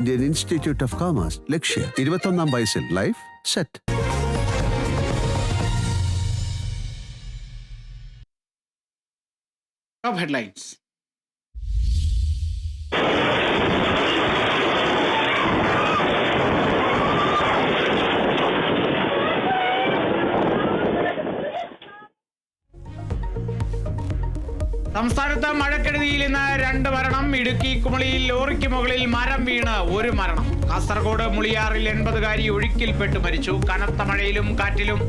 Indian Institute of Commerce, ലക്ഷ്യ 21ാം വയസ്സിൽ life set. Top headlines. സംസ്ഥാനത്ത് മഴക്കെടുതിയിൽ ഇന്ന് 2 മരണം. ഇടുക്കി കുമളിയിൽ ലോറിക്ക് മുകളിൽ മരം വീണ് 1 മരണം. കാസർഗോഡ് മുളിയാറിൽ 80കാരി ഒഴുക്കിൽപ്പെട്ട് മരിച്ചു. കനത്ത മഴയിലും കാറ്റിലും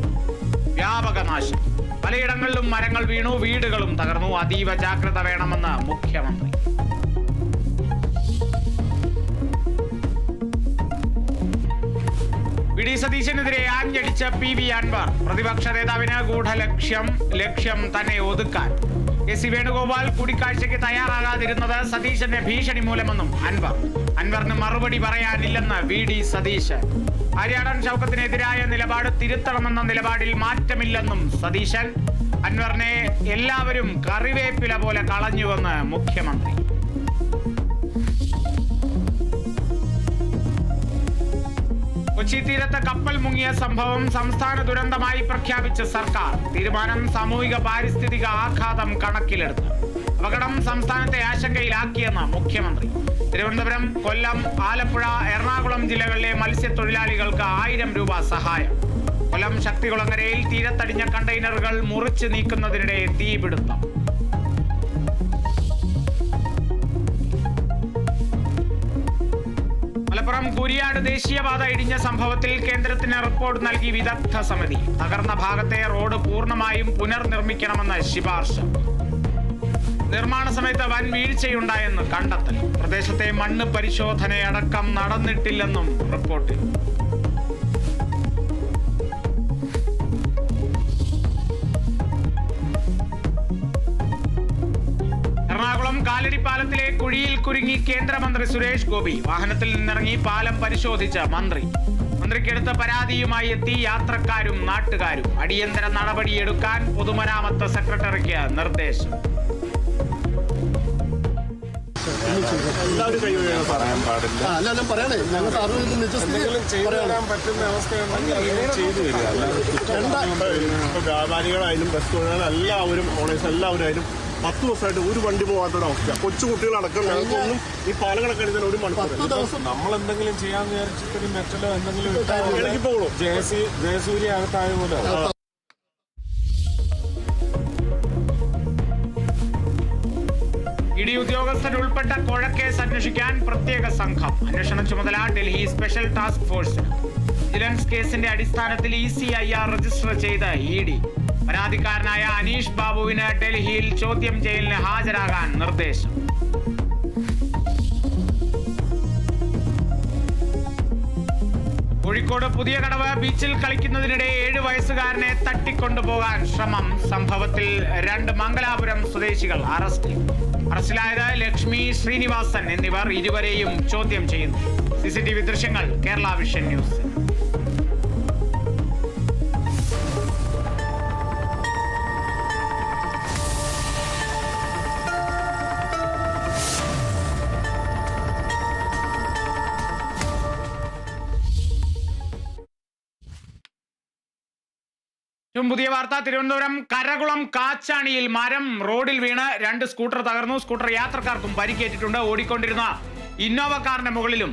വ്യാപക നാശം. പലയിടങ്ങളിലും മരങ്ങൾ വീണു, വീടുകളും തകർന്നു. അതീവ ജാഗ്രത വേണമെന്ന് മുഖ്യമന്ത്രി. വി.ഡി. സതീശനെതിരെ ആഞ്ഞടിച്ച പി.വി. അൻവർ. പ്രതിപക്ഷ നേതാവിന് ലക്ഷ്യം തന്നെ ഒതുക്കാൻ. കെ.സി. വേണുഗോപാൽ കൂടിക്കാഴ്ചയ്ക്ക് തയ്യാറാകാതിരുന്നത് സതീശന്റെ ഭീഷണി മൂലമെന്നും അൻവറിന് മറുപടി പറയാനില്ലെന്ന് വി.ഡി. സതീശൻ. ആര്യാടൻ ഷൗക്കത്തിനെതിരായ നിലപാട് തിരുത്തണമെന്ന നിലപാടിൽ മാറ്റമില്ലെന്നും സതീശൻ. അൻവറിനെ എല്ലാവരും കറിവേപ്പില പോലെ കളഞ്ഞുവെന്ന് മുഖ്യമന്ത്രി. കൊച്ചി തീരത്ത് കപ്പൽ മുങ്ങിയ സംഭവം സംസ്ഥാന ദുരന്തമായി പ്രഖ്യാപിച്ച സർക്കാർ. തീരുമാനം സാമൂഹിക പാരിസ്ഥിതിക ആഘാതം കണക്കിലെടുത്ത്. അപകടം സംസ്ഥാനത്തെ ആശങ്കയിലാക്കിയെന്ന് മുഖ്യമന്ത്രി. തിരുവനന്തപുരം, കൊല്ലം, ആലപ്പുഴ, എറണാകുളം ജില്ലകളിലെ മത്സ്യത്തൊഴിലാളികൾക്ക് 1000 രൂപ സഹായം. കൊല്ലം ശക്തികുളങ്ങരയിൽ തീരത്തടിഞ്ഞ കണ്ടെയ്നറുകൾ മുറിച്ചു നീക്കുന്നതിനിടെ തീപിടുത്തം. മലപ്പുറം കുരിയാട് ദേശീയപാത ഇടിഞ്ഞ സംഭവത്തിൽ കേന്ദ്രത്തിന് റിപ്പോർട്ട് നൽകി വിദഗ്ധ സമിതി. തകർന്ന ഭാഗത്തെ റോഡ് പൂർണ്ണമായും പുനർനിർമ്മിക്കണമെന്ന് ശുപാർശ. നിർമ്മാണ സമയത്ത് വൻ വീഴ്ചയുണ്ടായെന്ന് കണ്ടെത്തൽ. പ്രദേശത്തെ മണ്ണ് പരിശോധനയടക്കം നടന്നിട്ടില്ലെന്നും റിപ്പോർട്ടിൽ. എറണാകുളം കാലടിപ്പാലത്തിലെ കുഴിയിൽ കുരുങ്ങി കേന്ദ്രമന്ത്രി സുരേഷ് ഗോപി. വാഹനത്തിൽ നിന്നിറങ്ങി പാലം പരിശോധിച്ച മന്ത്രിക്കെടുത്ത പരാതിയുമായി എത്തി യാത്രക്കാരും നാട്ടുകാരും. അടിയന്തര നടപടിയെടുക്കാൻ പൊതുമരാമത്ത് സെക്രട്ടറിക്ക് നിർദ്ദേശം. പറയാൻ പാടില്ല. പറ്റുന്ന അവസ്ഥയുണ്ടെങ്കിൽ വ്യാപാരികളായാലും ബസ് തൊഴിലാളികൾ എല്ലാവരും ഓണേഴ്സ് എല്ലാവരും 10 ദിവസമായിട്ട് ഒരു വണ്ടി പോകാത്തൊരവസ്ഥ. കൊച്ചു കുട്ടികളടക്കം ഞങ്ങൾക്കൊന്നും ഈ പാലങ്ങളൊക്കെ എടുത്താൽ ഒരു മണിക്കൂർ നമ്മൾ എന്തെങ്കിലും ചെയ്യാന്ന് വിചാരിച്ചിട്ട് മെറ്റലോ എന്തെങ്കിലും ജയസൂര്യ അകത്തായ പോലെ. ഇഡി ഉദ്യോഗസ്ഥരുൾപ്പെട്ട കൊഴക്കേസ് അന്വേഷിക്കാൻ പ്രത്യേക സംഘം. അന്വേഷണ ചുമതല ഡൽഹി സ്പെഷ്യൽ ടാസ്ക് ഫോഴ്സിന്. വിജിലൻസ് കേസിന്റെ അടിസ്ഥാനത്തിൽ ECIR രജിസ്റ്റർ ചെയ്ത ഇഡി. പരാതിക്കാരനായ അനീഷ് ബാബുവിന് ഡൽഹിയിൽ ചോദ്യം ചെയ്യലിന് ഹാജരാകാൻ നിർദ്ദേശം. കോഴിക്കോട് പുതിയ കടവ് ബീച്ചിൽ കളിക്കുന്നതിനിടെ 7 വയസ്സുകാരനെ തട്ടിക്കൊണ്ടുപോകാൻ ശ്രമം. സംഭവത്തിൽ 2 മംഗലാപുരം സ്വദേശികൾ അറസ്റ്റിലായത് ലക്ഷ്മി, ശ്രീനിവാസൻ എന്നിവർ ഇരുവരെയും ചോദ്യം ചെയ്യുന്നു. CCTV ദൃശ്യങ്ങൾ കേരള വിഷൻ ന്യൂസ്. പുതിയ വാർത്ത. തിരുവനന്തപുരം കരകുളം കാച്ചാണിയിൽ മരം റോഡിൽ വീണ് 2 സ്കൂട്ടർ തകർന്നു. സ്കൂട്ടർ യാത്രക്കാർക്കും പരിക്കേറ്റിട്ടുണ്ട്. ഓടിക്കൊണ്ടിരുന്ന ഇന്നോവ കാറിന്റെ മുകളിലും